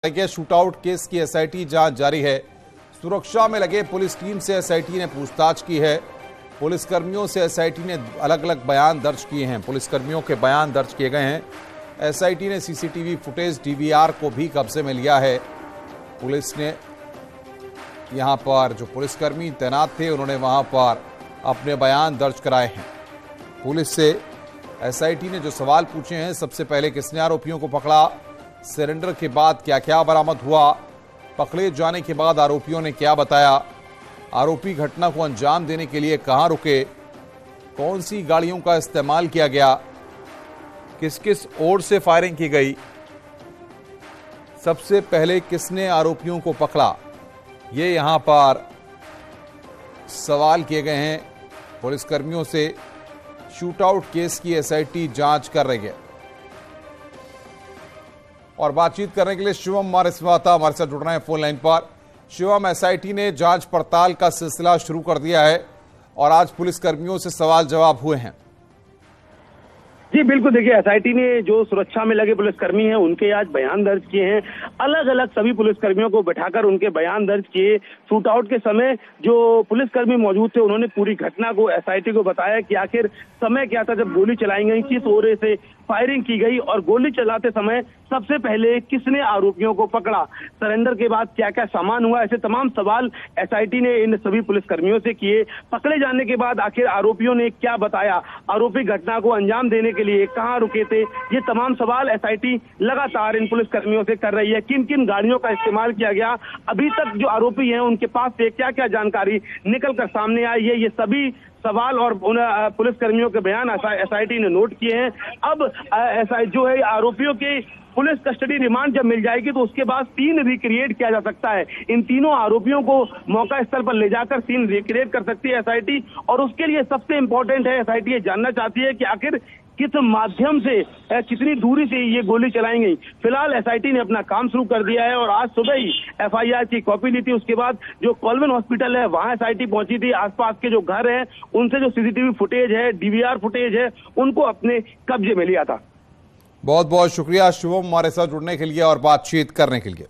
के shootout case की SIT जांच जारी है। सुरक्षा में लगे पुलिस टीम से एसआईटी ने पूछताछ की है। पुलिसकर्मियों से एसआईटी ने अलग अलग बयान दर्ज किए हैं। पुलिसकर्मियों के बयान दर्ज किए गए हैं। एसआईटी ने सीसीटीवी फुटेज डीवीआर को भी कब्जे में लिया है। पुलिस ने यहां पर जो पुलिसकर्मी तैनात थे उन्होंने वहां पर अपने बयान दर्ज कराए हैं। पुलिस से एसआईटी ने जो सवाल पूछे हैं, सबसे पहले किसने आरोपियों को पकड़ा, सरेंडर के बाद क्या क्या बरामद हुआ, पकड़े जाने के बाद आरोपियों ने क्या बताया, आरोपी घटना को अंजाम देने के लिए कहां रुके, कौन सी गाड़ियों का इस्तेमाल किया गया, किस किस ओर से फायरिंग की गई, सबसे पहले किसने आरोपियों को पकड़ा, ये यहां पर सवाल किए गए हैं। पुलिसकर्मियों से शूटआउट केस की एसआईटी जांच कर रही है। और बातचीत करने के लिए शिवम हमारे साथ जुड़ रहे हैं फोन लाइन पर। शिवम, एसआईटी ने जांच पड़ताल का सिलसिला शुरू कर दिया है और आज पुलिसकर्मियों से सवाल जवाब हुए हैं। जी बिल्कुल, देखिए एसआईटी ने जो सुरक्षा में लगे पुलिसकर्मी हैं उनके आज बयान दर्ज किए हैं। अलग अलग सभी पुलिसकर्मियों को बिठाकर उनके बयान दर्ज किए। शूटआउट के समय जो पुलिसकर्मी मौजूद थे उन्होंने पूरी घटना को एसआईटी को बताया कि आखिर समय क्या था जब गोली चलाई गई, किस ओर से फायरिंग की गई और गोली चलाते समय सबसे पहले किसने आरोपियों को पकड़ा, सरेंडर के बाद क्या क्या सामान हुआ, ऐसे तमाम सवाल एसआईटी ने इन सभी पुलिसकर्मियों से किए। पकड़े जाने के बाद आखिर आरोपियों ने क्या बताया, आरोपी घटना को अंजाम देने के लिए कहां रुके थे, ये तमाम सवाल एसआईटी लगातार इन पुलिसकर्मियों से कर रही है। किन किन गाड़ियों का इस्तेमाल किया गया, अभी तक जो आरोपी हैं उनके पास से क्या क्या जानकारी निकल कर सामने आई है, ये सभी सवाल और उन पुलिसकर्मियों के बयान एसआईटी ने नोट किए हैं। अब जो है आरोपियों के पुलिस कस्टडी रिमांड जब मिल जाएगी तो उसके बाद सीन रिक्रिएट किया जा सकता है। इन तीनों आरोपियों को मौका स्थल पर ले जाकर सीन रिक्रिएट कर सकती है एसआईटी। और उसके लिए सबसे इंपॉर्टेंट है, एसआईटी ये जानना चाहती है कि आखिर किस माध्यम से, कितनी दूरी से ये गोली चलाई गई। फिलहाल एसआईटी ने अपना काम शुरू कर दिया है और आज सुबह ही एफआईआर की कॉपी ली थी। उसके बाद जो कॉलवन हॉस्पिटल है वहां एसआईटी पहुंची थी। आसपास के जो घर हैं उनसे जो सीसीटीवी फुटेज है, डीवीआर फुटेज है, उनको अपने कब्जे में लिया था। बहुत बहुत शुक्रिया शिवम हमारे साथ जुड़ने के लिए और बातचीत करने के लिए।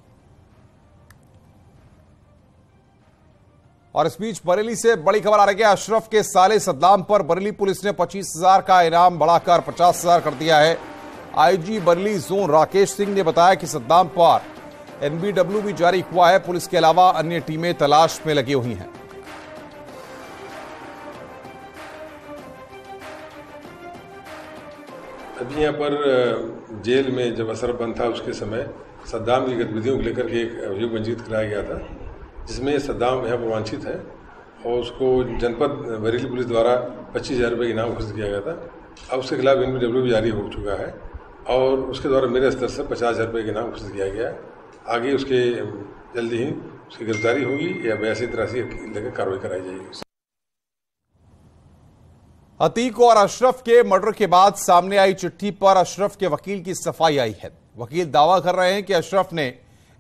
और इस बीच बरेली से बड़ी खबर आ रही है। अशरफ के साले सद्दाम पर बरेली पुलिस ने 25,000 का इनाम बढ़ाकर 50,000 कर दिया है। आईजी बरेली जोन राकेश सिंह ने बताया कि सद्दाम पर एनबीडब्ल्यू भी जारी हुआ है। पुलिस के अलावा अन्य टीमें तलाश में लगी हुई हैं। अभी यहाँ पर जेल में जब अशरफ बंद था उसके समय सद्दाम की गतिविधियों को लेकर के एक अभियोग पंजीकृत कराया गया था, जिसमें सद्दाम यहाँ पर वांछित है और उसको जनपद बरेली पुलिस द्वारा 25,000 रुपये इनाम घोषित किया गया था। अब उसके खिलाफ एनबीडब्ल्यू भी जारी हो चुका है और उसके द्वारा मेरे स्तर से 50,000 रुपये का इनाम घोषित किया गया है। आगे उसके जल्दी ही उसकी गिरफ्तारी होगी या वैसी तरह से लेकर कार्रवाई कराई जाएगी। अतीक और अशरफ के मर्डर के बाद सामने आई चिट्ठी पर अशरफ के वकील की सफाई आई है। वकील दावा कर रहे हैं कि अशरफ ने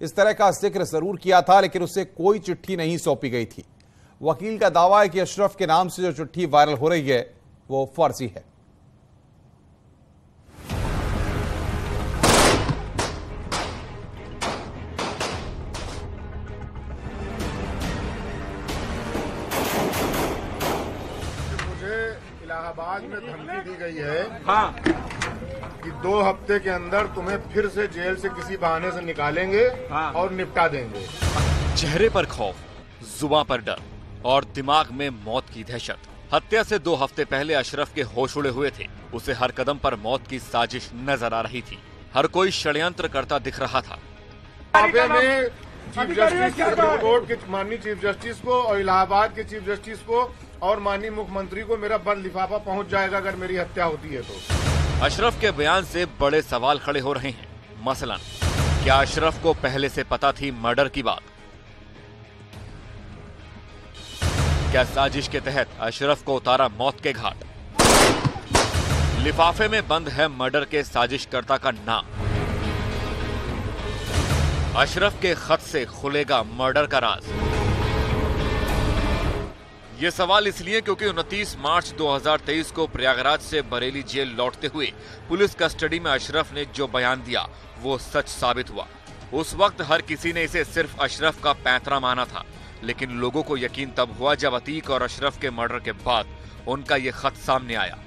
इस तरह का जिक्र जरूर किया था लेकिन उसे कोई चिट्ठी नहीं सौंपी गई थी। वकील का दावा है कि अशरफ के नाम से जो चिट्ठी वायरल हो रही है वो फर्जी है। इलाहाबाद में धमकी दी गई है कि 2 हफ्ते के अंदर तुम्हें फिर से जेल से किसी बहाने से निकालेंगे और निपटा देंगे। चेहरे पर खौफ, जुबान पर डर और दिमाग में मौत की दहशत। हत्या से 2 हफ्ते पहले अशरफ के होश उड़े हुए थे। उसे हर कदम पर मौत की साजिश नजर आ रही थी। हर कोई षड्यंत्र करता दिख रहा था। में चीफ जस्टिस सुप्रीम कोर्ट के माननीय चीफ जस्टिस को और इलाहाबाद के चीफ जस्टिस को और माननीय मुख्यमंत्री को मेरा बंद लिफाफा पहुंच जाएगा अगर मेरी हत्या होती है तो। अशरफ के बयान से बड़े सवाल खड़े हो रहे हैं। मसलन, क्या अशरफ को पहले से पता थी मर्डर की बात? क्या साजिश के तहत अशरफ को उतारा मौत के घाट? लिफाफे में बंद है मर्डर के साजिशकर्ता का नाम। अशरफ के खत से खुलेगा मर्डर का राज। ये सवाल इसलिए क्योंकि 29 मार्च 2023 को प्रयागराज से बरेली जेल लौटते हुए पुलिस कस्टडी में अशरफ ने जो बयान दिया वो सच साबित हुआ। उस वक्त हर किसी ने इसे सिर्फ अशरफ का पैंतरा माना था, लेकिन लोगों को यकीन तब हुआ जब अतीक और अशरफ के मर्डर के बाद उनका ये खत सामने आया।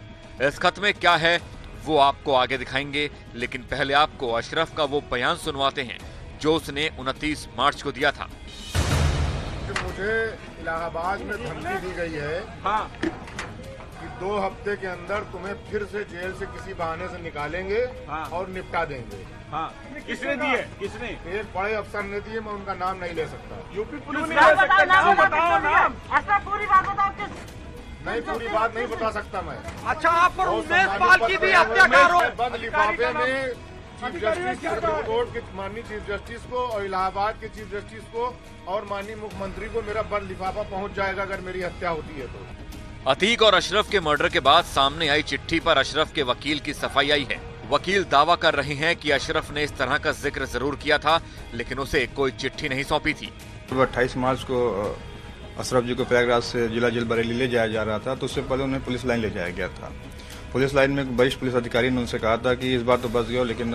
इस खत में क्या है वो आपको आगे दिखाएंगे, लेकिन पहले आपको अशरफ का वो बयान सुनवाते हैं जो उसने 29 मार्च को दिया था। मुझे इलाहाबाद में धमकी दी गई है कि 2 हफ्ते के अंदर तुम्हें फिर से जेल से किसी बहाने से निकालेंगे और निपटा देंगे। किसने दिए? किसने? एक बड़े अफसर ने दिए, मैं उनका नाम नहीं ले सकता। यूपी पुलिस नहीं ले सकता। नाम बताओ, नाम। ऐसा पूरी बात बताओ। नहीं, पूरी बात नहीं बता सकता मैं। अच्छा, आप पर उमेश पाल की भी हत्याकारों बंद लिफाफे में चीफ जस्टिस सुप्रीम कोर्ट के माननीय चीफ जस्टिस को और इलाहाबाद के चीफ जस्टिस को और माननीय मुख्यमंत्री को मेरा बंद लिफाफा पहुंच जाएगा अगर मेरी हत्या होती है तो। अतीक और अशरफ के मर्डर के बाद सामने आई चिट्ठी पर अशरफ के वकील की सफाई आई है। वकील दावा कर रहे हैं कि अशरफ ने इस तरह का जिक्र जरूर किया था, लेकिन उसे कोई चिट्ठी नहीं सौंपी थी। 28 मार्च को अशरफ जी को प्रयागराज से जिला जेल बरेली ले जाया जा रहा था, तो उससे पहले उन्हें पुलिस लाइन ले जाया गया था। पुलिस लाइन में वरिष्ठ पुलिस अधिकारी ने उनसे कहा था कि इस बार तो बच गया, लेकिन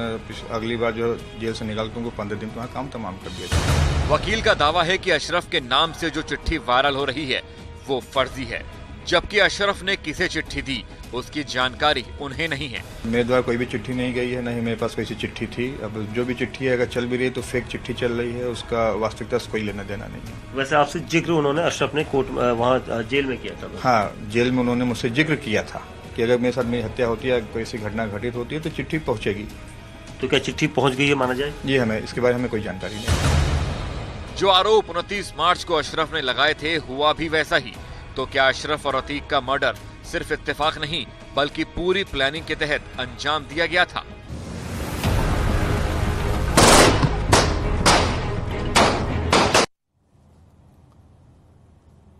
अगली बार जो जेल से निकाल तुमको 15 दिन तुम्हारा काम तमाम कर दिया जाए। वकील का दावा है कि अशरफ के नाम से जो चिट्ठी वायरल हो रही है वो फर्जी है, जबकि अशरफ ने किसे चिट्ठी दी उसकी जानकारी उन्हें नहीं है। मेरे द्वारा कोई भी चिट्ठी नहीं गई है, नहीं मेरे पास कोई सी चिट्ठी थी। अब जो भी चिट्ठी है अगर चल भी रही है तो फेक चिट्ठी चल रही है, उसका वास्तविकता से कोई लेना देना नहीं है। वैसे आपसे जिक्र उन्होंने अशरफ ने कोर्ट वहाँ जेल में किया था? हाँ, जेल में उन्होंने मुझसे जिक्र किया था कि अगर मेरे साथ मेरी हत्या होती है, कोई ऐसी घटना घटित होती है तो चिट्ठी पहुंचेगी। तो क्या चिट्ठी पहुंच गई है माना जाए? ये हमें इसके बारे में कोई जानकारी नहीं। जो आरोप 29 मार्च को अशरफ ने लगाए थे हुआ भी वैसा ही। तो क्या अशरफ और अतीक का मर्डर सिर्फ इत्तेफाक नहीं बल्कि पूरी प्लानिंग के तहत अंजाम दिया गया था?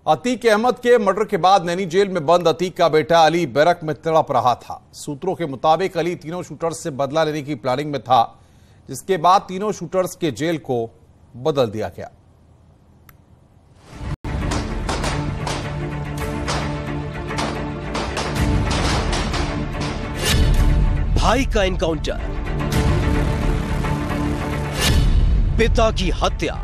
अतीक अहमद के मर्डर के बाद नैनी जेल में बंद अतीक का बेटा अली बैरक में तड़प रहा था। सूत्रों के मुताबिक अली तीनों शूटर्स से बदला लेने की प्लानिंग में था, जिसके बाद तीनों शूटर्स के जेल को बदल दिया गया। भाई का एनकाउंटर, पिता की हत्या,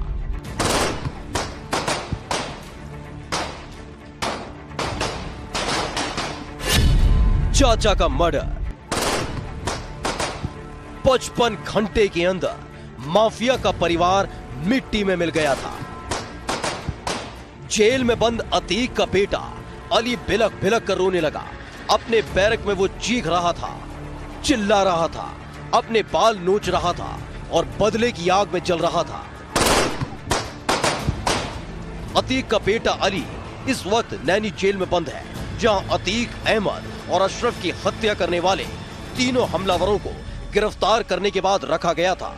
चाचा का मर्डर, 55 घंटे के अंदर माफिया का परिवार मिट्टी में मिल गया था। जेल में बंद अतीक का बेटा अली बिलक बिलक कर रोने लगा। अपने बैरक में वो चीख रहा था, चिल्ला रहा था, अपने बाल नोच रहा था और बदले की आग में जल रहा था। अतीक का बेटा अली इस वक्त नैनी जेल में बंद है, जहां अतीक अहमद और अशरफ की हत्या करने वाले तीनों हमलावरों को गिरफ्तार करने के बाद रखा गया था।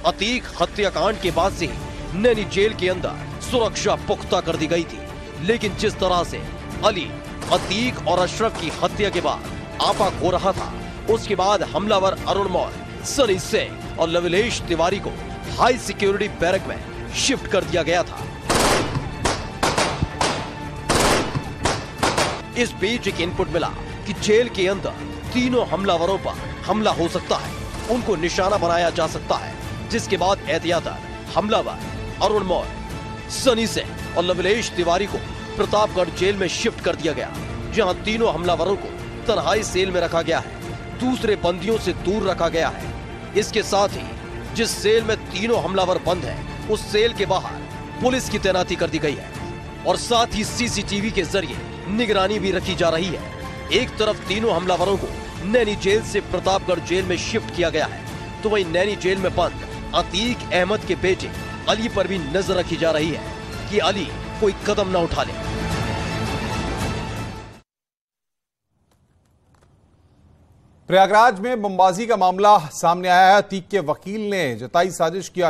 अतीक हत्याकांड के बाद से ही नैनी जेल के अंदर सुरक्षा पुख्ता कर दी गई थी, लेकिन जिस तरह से अली अतीक और अशरफ की हत्या के बाद आपा खो रहा था, उसके बाद हमलावर अरुण मौर्य, सनी सिंह और लवलेश तिवारी को हाई सिक्योरिटी बैरक में शिफ्ट कर दिया गया था। इस बीच एक इनपुट मिला कि जेल के अंदर तीनों हमलावरों पर हमला हो सकता है, उनको निशाना बनाया जा सकता है, जिसके बाद एहतियातन हमलावर अरुण मौर्य, सनी सिंह और लवलेश तिवारी को प्रतापगढ़ जेल में शिफ्ट कर दिया गया, जहां तीनों हमलावरों को तन्हाई सेल में रखा गया है, दूसरे बंदियों से दूर रखा गया है। इसके साथ ही जिस सेल में तीनों हमलावर बंद हैं, उस सेल के बाहर पुलिस की तैनाती कर दी गई है और साथ ही सीसीटीवी के जरिए निगरानी भी रखी जा रही है। एक तरफ तीनों हमलावरों को नैनी जेल से प्रतापगढ़ जेल में शिफ्ट किया गया है, तो वहीं नैनी जेल में बंद अतीक अहमद के बेटे अली पर भी नजर रखी जा रही है कि अली कोई कदम न उठा ले। प्रयागराज में बमबाजी का मामला सामने आया है। अतीक के वकील ने जताई साजिश की